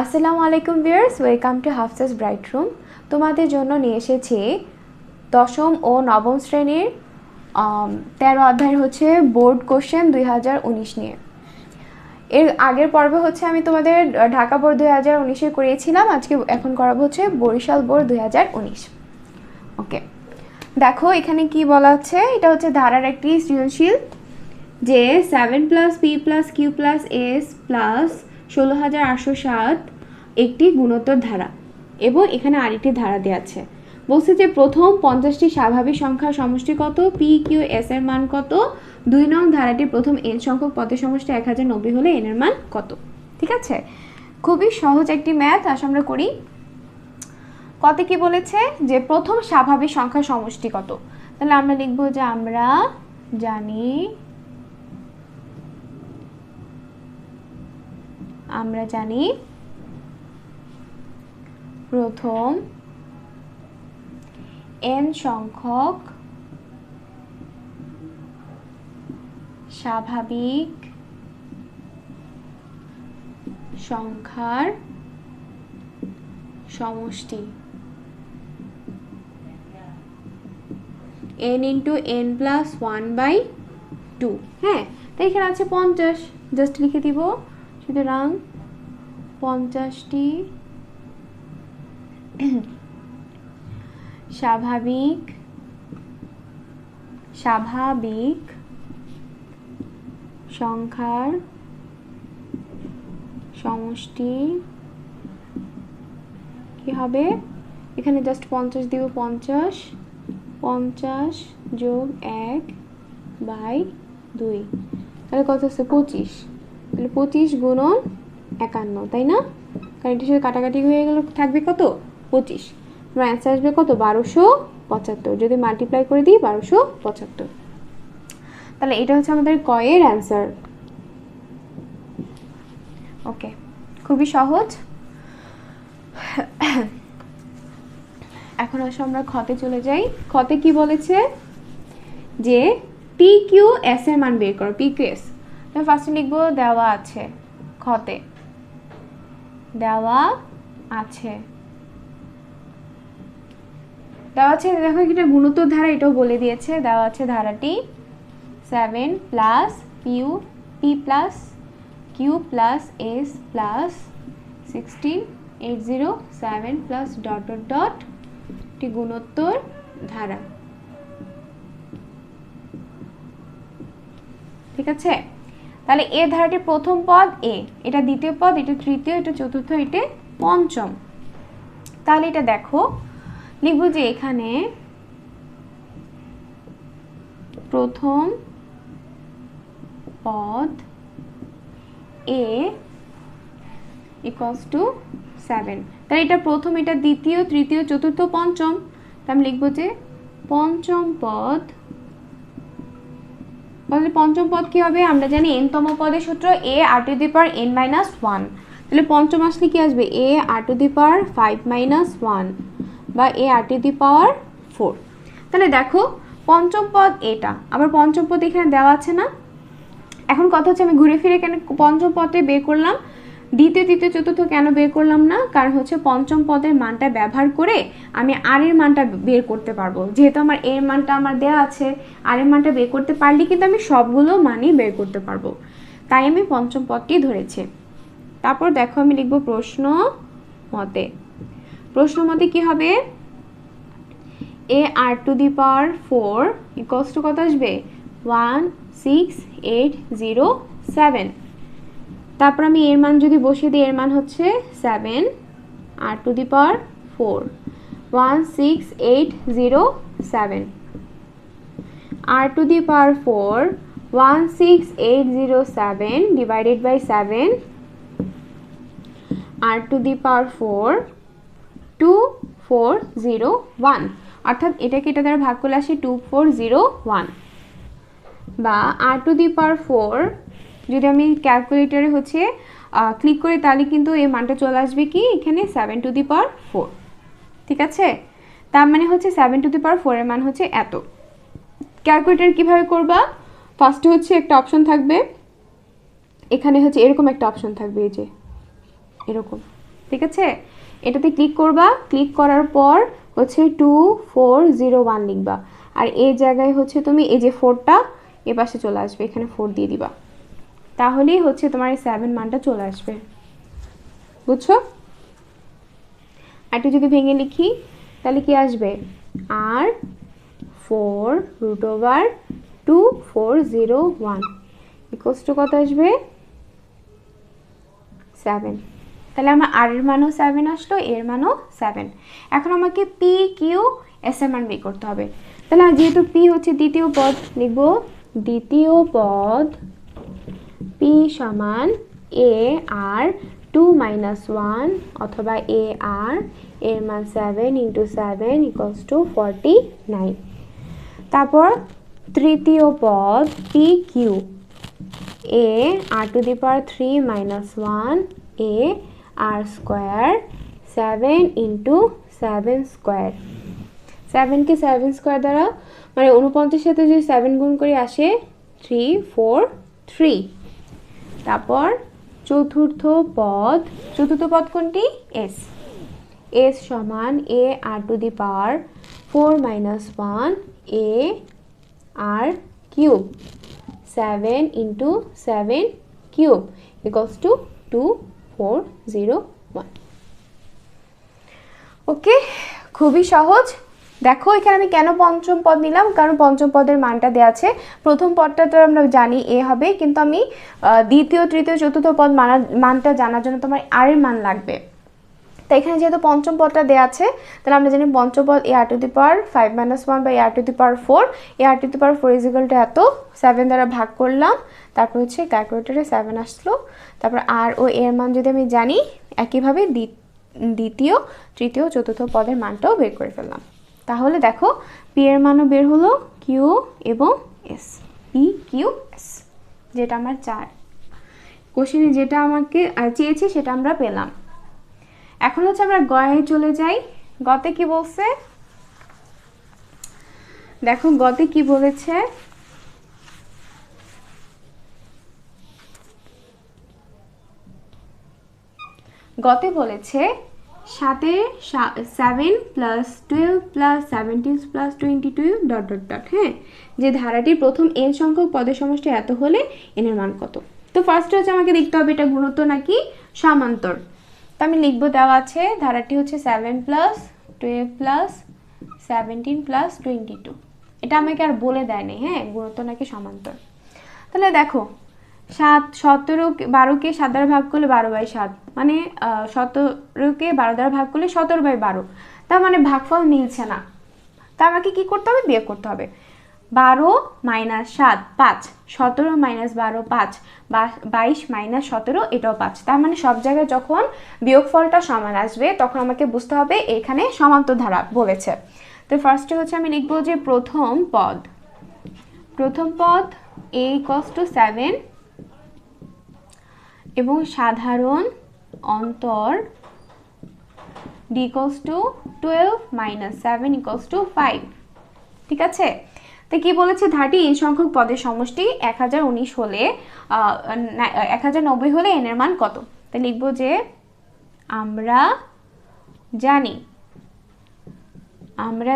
আসসালামু আলাইকুম viewers, welcome to Hafsa's bright room. তোমাদের জন্য নিয়ে এসেছি দশম ও নবম শ্রেণীর 13 অধ্যায় হচ্ছে বোর্ড কোশ্চেন 2019 নিয়ে। এর আগের পর্বে হচ্ছে আমি তোমাদের ঢাকা বোর্ড 2019 করিয়েছিলাম, আজকে এখন করাবো হচ্ছে বরিশাল বোর্ড 2019। ওকে, দেখো এখানে কি বলা আছে। এটা হচ্ছে ধারার একটি সৃজনশীল যে 7 + p + q + s + 16,807 একটি গুণোত্তর ধারা এবং এখানে আরেকটি ধারা দেওয়া আছে। বলছে যে প্রথম 50টি স্বাভাবিক সংখ্যার সমষ্টি কত, p q s এর মান কত, 2 নং ধারাটি প্রথম n সংখ্যক পদের সমষ্টি 1090 হলে n এর মান কত। ঠিক আছে, খুবই সহজ একটি ম্যাথ। আসলে আমরা করি। কত কি বলেছে যে প্রথম স্বাভাবিক সংখ্যার সমষ্টি কত, তাহলে আমরা লিখব যে আমরা জানি প্রথম n সংখ্যক স্বাভাবিক সংখ্যার সমষ্টি n × n + 1/2। হ্যাঁ, তাই এখানে আছে 50, জাস্ট লিখে দিব। সুতরাং 50টি স্বাভাবিক সংখ্যার সমষ্টি কি হবে, এখানে জাস্ট 50 দিব। 50 + 1/2, তাহলে কত আছে 25। তাহলে 25 × 51, তাই না? কারণ এটির সাথে কাটাকাটি হয়ে গেল, থাকবে কত 25। আমার অ্যান্সার আসবে কত 1275। যদি মাল্টিপ্লাই করে দিই 1275, তাহলে এটা হচ্ছে আমাদের ক এর অ্যান্সার। ওকে, খুবই সহজ। এখন আসলে আমরা খতে চলে যাই। খতে কি বলেছে যে p q s এর মান বের করো। p q s তো ফার্স্টে লিখবো দেওয়া আছে। খতে দেওয়া আছে দেখো এটা গুণোত্তর ধারা, এটাও বলে দিয়েছে। দেওয়া আছে ধারাটি 7 + p + q + s + 16807 +... একটি গুণোত্তর ধারা। ঠিক আছে, তাহলে এ ধারাটির প্রথম পদ এ, এটা দ্বিতীয় পদ, এটা তৃতীয়, এটা চতুর্থ, এটা পঞ্চম। তাহলে এটা দেখো লিখব যে এখানে প্রথম পদ a = 7। তাহলে এটা প্রথম, এটা দ্বিতীয়, তৃতীয়, চতুর্থ, পঞ্চম। তাহলে আমি লিখব যে পঞ্চম পদ। তাহলে পঞ্চম পদ কি হবে, আমরা জানি n তম পদের সূত্র a r⁴ n - 1। তাহলে পঞ্চম আসলে কি আসবে a r⁵ 5 - 1 বা a r⁴ 4। তাহলে দেখো পঞ্চম পদ এটা, আবার পঞ্চম পদ এখানে দেওয়া আছে না। এখন কথা হচ্ছে আমি ঘুরে ফিরে কেন পঞ্চম পদে বের করলাম, দ্বিতীয়, তৃতীয়, চতুর্থ কেন বের করলাম না? কারণ হচ্ছে পঞ্চম পদের মানটা ব্যবহার করে আমি আর এর মানটা বের করতে পারবো। যেহেতু আমার এর মানটা আমার দেওয়া আছে, আর এর মানটা বের করতে পারলে কিন্তু আমি সবগুলো মানই বের করতে পারবো, তাই আমি পঞ্চম পদটি ধরেছি। তারপর দেখো আমি লিখবো প্রশ্ন মতে। প্রশ্ন মতে কি হবে, a r⁴ = কত আসবে 16807। তারপর আমি এর মান যদি বসিয়ে দিই, এর মান হচ্ছে 7 r⁴ 16807 r⁴ 16807 divided by 7 r⁴ 2401, অর্থাৎ এটাকে এটা দ্বারা ভাগ করলে আসে 2401। বা r⁴ যদি আমি ক্যালকুলেটরে হচ্ছে ক্লিক করি তাহলে কিন্তু এই মানটা চলে আসবে কি এখানে 7⁴। ঠিক আছে, তার মানে হচ্ছে 7⁴ এর মান হচ্ছে এত। ক্যালকুলেটর কিভাবে করবা, ফার্স্টে হচ্ছে একটা অপশন থাকবে, এখানে হচ্ছে এরকম একটা অপশন থাকবে, এই যে এরকম ঠিক আছে, এটাতে ক্লিক করবা, ক্লিক করার পর হচ্ছে 2401 লিখবা, আর এই জায়গায় হচ্ছে তুমি এই যে 4টা এ পাশে চলে আসবে, এখানে 4 দিয়ে দিবা, তাহলেই হচ্ছে তোমার এই 7 মানটা চলে আসবে। বুঝছো? একটু যদি ভেঙে লিখি তাহলে কি আসবে, আর 4√2401 ইকুয়ালস টু কত আসবে, 7। তাহলে আমার আর এর মানও 7 আসলো, এর মানও 7। এখন আমাকে পি কিউ এস এর মান বের করতে হবে। তাহলে যেহেতু পি হচ্ছে দ্বিতীয় পদ, লিখব দ্বিতীয় পদ পি সমান এ আর 2 - 1 অথবা এ আর এর মান 7 × 7 = 49। তারপর তৃতীয় পদ P Q A r³ - 1 a R square 7 × 7 square, 7 K 7 square দ্বারা মানে 49 সাথে যদি 7 গুণ করে আসে 343। তারপর চতুর্থ পদ কোনটি, এস, এস সমান a r³ 4 - 1 a r cube 7 × 7 cube equals to 2401। Okay, খুবই সহজ। দেখো এখানে আমি কেন পঞ্চম পদ নিলাম, কারণ পঞ্চম পদের মানটা দেওয়া আছে। প্রথম পদটা তো আমরা জানি এ হবে, কিন্তু আমি দ্বিতীয় তৃতীয় চতুর্থ পদ মানটা জানার জন্য তোমার আর এর মান লাগবে। তো এখানে যেহেতু পঞ্চম পদটা দেওয়া আছে, তাহলে আমরা জানি পঞ্চম পদ এ r² 5 - 1 by r² 4, A r² 4 এত 7 দ্বারা ভাগ করলাম, তারপর হচ্ছে ক্যালকুলেটরে 7 আসলো। তারপর আর ও এর মান যদি আমি জানি, একইভাবে দ্বিতীয় তৃতীয় চতুর্থ পদের মানটাও বের করে ফেললাম। তাহলে দেখো পি এর মানও বের হলো, কিউ এবং এস, পি কিউ এস, যেটা আমার চার কোশ্চেনে যেটা আমাকে চেয়েছে সেটা আমরা পেলাম। এখন হচ্ছে আমরা গয়ে চলে যাই। গতে কি বলছে দেখো, গতে কি বলেছে, গতে বলেছে 7 + 12 + 17 + 22 ... হ্যাঁ, যে ধারাটির প্রথম n সংখ্যক পদের সমষ্টি এত হলে n এর মান কত। তো ফার্স্টে হচ্ছে আমাকে দেখতে হবে এটা গুণোত্তর নাকি সমান্তর। তো আমি লিখব, দেওয়া আছে ধারাটি হচ্ছে 7 + 12 + 17 + 22। এটা আমাকে আর বলে দেয়নি, হ্যাঁ, গুণোত্তর নাকি সমান্তর। তাহলে দেখো 12কে 7 দ্বারা ভাগ করলে 12/7, মানে 17কে 12 দ্বারা ভাগ করলে 17/12। তার মানে ভাগফল মিলছে না। তা আমাকে কি করতে হবে, বিয়োগ করতে হবে। 12 - 7 5, 17 - 12 5, 22 - 17 এটাও 5। তার মানে সব জায়গায় যখন বিয়োগফলটা সমান আসবে তখন আমাকে বুঝতে হবে এখানে সমান্তর ধারা বলেছে। তো ফার্স্টে হচ্ছে আমি লিখব যে প্রথম পদ a = 7 এবং সাধারণ অন্তর d = 12 - 7 = 5। ঠিক আছে, তো কি বলেছে, ধারাটি n সংখ্যক পদের সমষ্টি 1019 হলে 1090 হলে n এর মান কত। তাই লিখব যে আমরা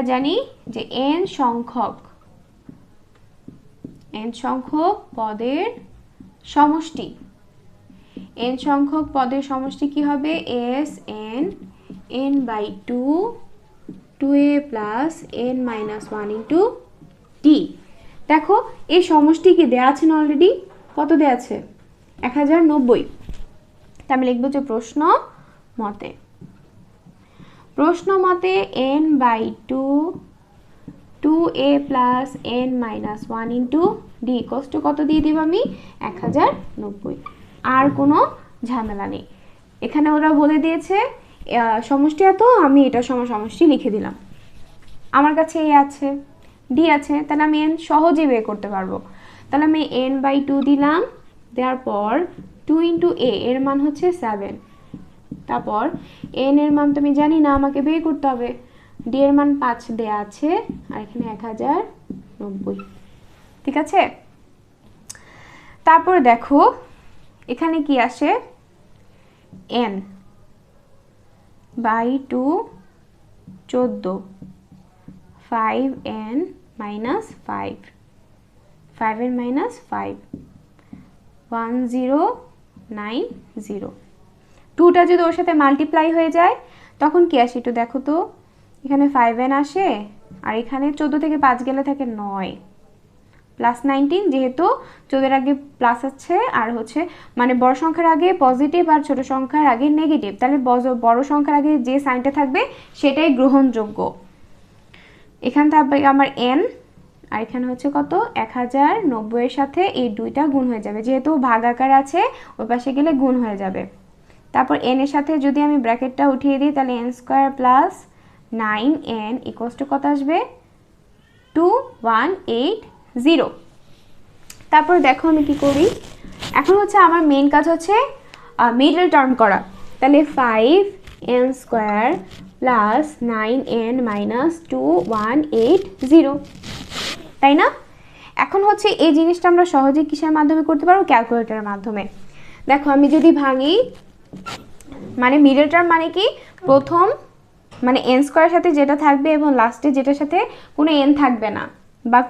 জানি যে n সংখ্যক পদের সমষ্টি, n সংখ্যক পদের সমষ্টি কি হবে, s n/2 2a + n - 1 × d। দেখো এই সমষ্টি কি দেওয়া আছে না, অলরেডি কত দেওয়া আছে, 1090। তা আমি লিখব যে প্রশ্ন মতে n/2 2a + n - 1 × d কত দিয়ে দিব আমি, 1090। আর কোনো ঝামেলা নেই, এখানে ওরা বলে দিয়েছে সমষ্টি এত, আমি এটা সমষ্টি লিখে দিলাম। আমার কাছে a আছে, d আছে, তাহলে আমি n সহজেই বের করতে পারবো। তাহলে আমি n/2 দিলাম, দেওয়ার পর 2 × a এর মান হচ্ছে 7, তারপর n এর মান তো আমি জানি না, আমাকে বের করতে হবে। d এর মান 5 দেয়া আছে, আর এখানে 1090। ঠিক আছে, তারপর দেখো এখানে কি আসে, n by 2 14 5n minus 5 5n minus 5 1090 2টা যদি ওর সাথে মাল্টিপ্লাই হয়ে যায় তখন কি আসে একটু দেখো তো, এখানে 5n আসে আর এখানে 14 থেকে 5 গেলে থাকে 9 প্লাস 19, যেহেতু 14 আগে প্লাস আছে আর হচ্ছে মানে বড় সংখ্যার আগে পজিটিভ আর ছোট সংখ্যার আগে নেগেটিভ, তাহলে বড় সংখ্যার আগে যে সাইনটা থাকবে সেটাই গ্রহণযোগ্য। এখানে থাকবে আমার n আর এখানে হচ্ছে কত 1090 এর সাথে এই দুইটা গুণ হয়ে যাবে, যেহেতু ভাগাকার আছে ওই পাশে গেলে গুণ হয়ে যাবে। তারপর n এর সাথে যদি আমি ব্র্যাকেটটা উঠিয়ে দিই তাহলে n square plus 9n equals to কত আসবে 2180। তারপর দেখো আমি কি করি, এখন হচ্ছে আমার মেইন কাজ হচ্ছে মিডল টার্ম করা, তাহলে 5n square plus 9n minus 2180, তাই না? এখন হচ্ছে এই জিনিসটা আমরা সহজে কিসের মাধ্যমে করতে পারবো, ক্যালকুলেটরের মাধ্যমে। দেখো আমি যদি ভাঙি, মানে মিডল টার্ম মানে কি, প্রথম মানে n স্কয়ারের সাথে যেটা থাকবে এবং লাস্টে যেটার সাথে কোনো n থাকবে না বা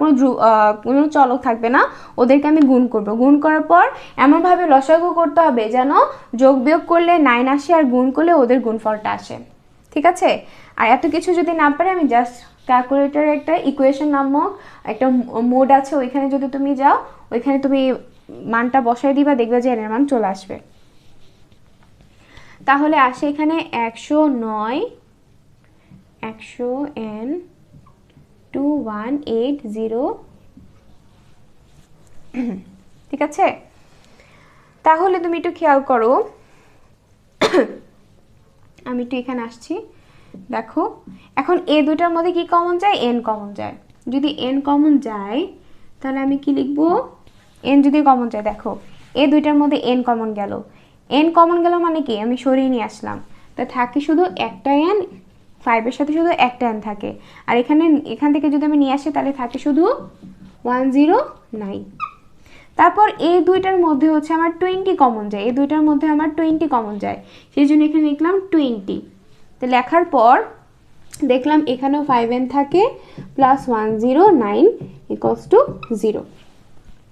কোনো চলক থাকবে না, ওদেরকে আমি গুণ করব। গুণ করার পর এমনভাবে লসাগু করতে হবে যেন যোগ বিয়োগ করলে 9 আসে আর গুণ করলে ওদের গুণফলটা আসে, ঠিক আছে? আর এত কিছু যদি না পারে আমি জাস্ট ক্যালকুলেটরের একটা ইকুয়েশন নামক একটা মোড আছে, ওইখানে যদি তুমি যাও ওইখানে তুমি মানটা বসাই দিবা, দেখবে যে n এর মান চলে আসবে। তাহলে আসে এখানে 109 100n 2180, ঠিক আছে? তাহলে তুমি একটু খেয়াল করো, আমি একটু এখানে আসছি, দেখো এখন এই দুটার মধ্যে কি কমন যায়, n কমন যায়। যদি n কমন যায় তাহলে আমি কি লিখব, n যদি কমন যায়, দেখো এই দুইটার মধ্যে n কমন গেল, n কমন গেল মানে কি আমি সরিয়ে নিয়ে আসলাম, তা থাকে শুধু একটা n, 5 এর সাথে শুধু একটা n থাকে, আর এখান থেকে যদি আমি নিয়ে আসি তাহলে থাকে শুধু 109। তারপর এই দুইটার মধ্যে হচ্ছে আমার 20 কমন যায়, এই দুইটার মধ্যে আমার 20 কমন যায়, সেই জন্য এখানে লিখলাম 20। তো লেখার পর দেখলাম এখানেও 5n থাকে প্লাস 109 ইকুয়ালস টু 0,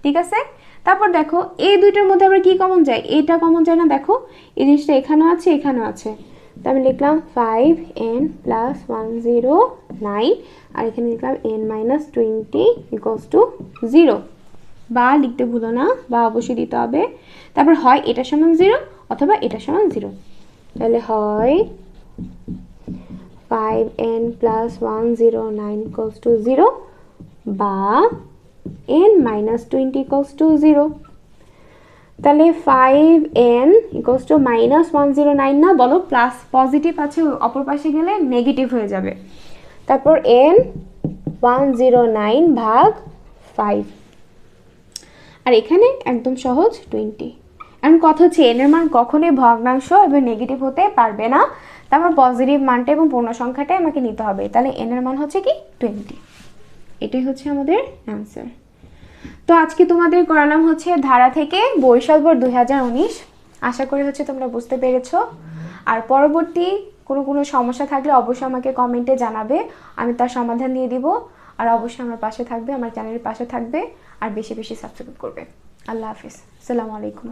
ঠিক আছে? তারপর দেখো এই দুইটার মধ্যে আবার কি কমন যায়, এটা কমন যায় না, দেখো এই জিনিসটা এখানেও আছে এখানেও আছে, তো আমি লিখলাম 5n প্লাস 109 আর এখানে লিখলাম n মাইনাস 20 ইকুয়ালস টু 0, বা লিখতে ভুলো না, বা অবশ্যই দিতে হবে। তারপর হয় এটা সমান 0 অথবা এটা সমান 0, তাহলে হয় 5n প্লাস 109 ইকুয়ালস টু 0 বা n মাইনাস 20 ইকুয়ালস টু 0। তাহলে 5n ইকুয়ালস টু মাইনাস 109 না, বলো প্লাস পজিটিভ আছে অপর পাশে গেলে নেগেটিভ হয়ে যাবে, তারপর n 109 ভাগ 5 আর এখানে একদম সহজ 20। এখন কথা হচ্ছে n এর মান কখনোই ভগ্নাংশ এবং নেগেটিভ হতে পারবে না, তারপর পজিটিভ মানটা এবং পূর্ণ সংখ্যাটাই আমাকে নিতে হবে, তাহলে n এর মান হচ্ছে কি 20। এটাই হচ্ছে আমাদের অ্যান্সার। তো আজকে তোমাদের করালাম হচ্ছে ধারা থেকে বরিশাল বোর্ড 2019, আশা করি হচ্ছে তোমরা বুঝতে পেরেছো। আর পরবর্তী কোনো সমস্যা থাকলে অবশ্যই আমাকে কমেন্টে জানাবে, আমি তার সমাধান দিয়ে দিব। আর অবশ্যই আমার পাশে থাকবে, আমার চ্যানেলের পাশে থাকবে আর বেশি বেশি সাবস্ক্রাইব করবে। আল্লাহ হাফিজ, আসসালামু আলাইকুম।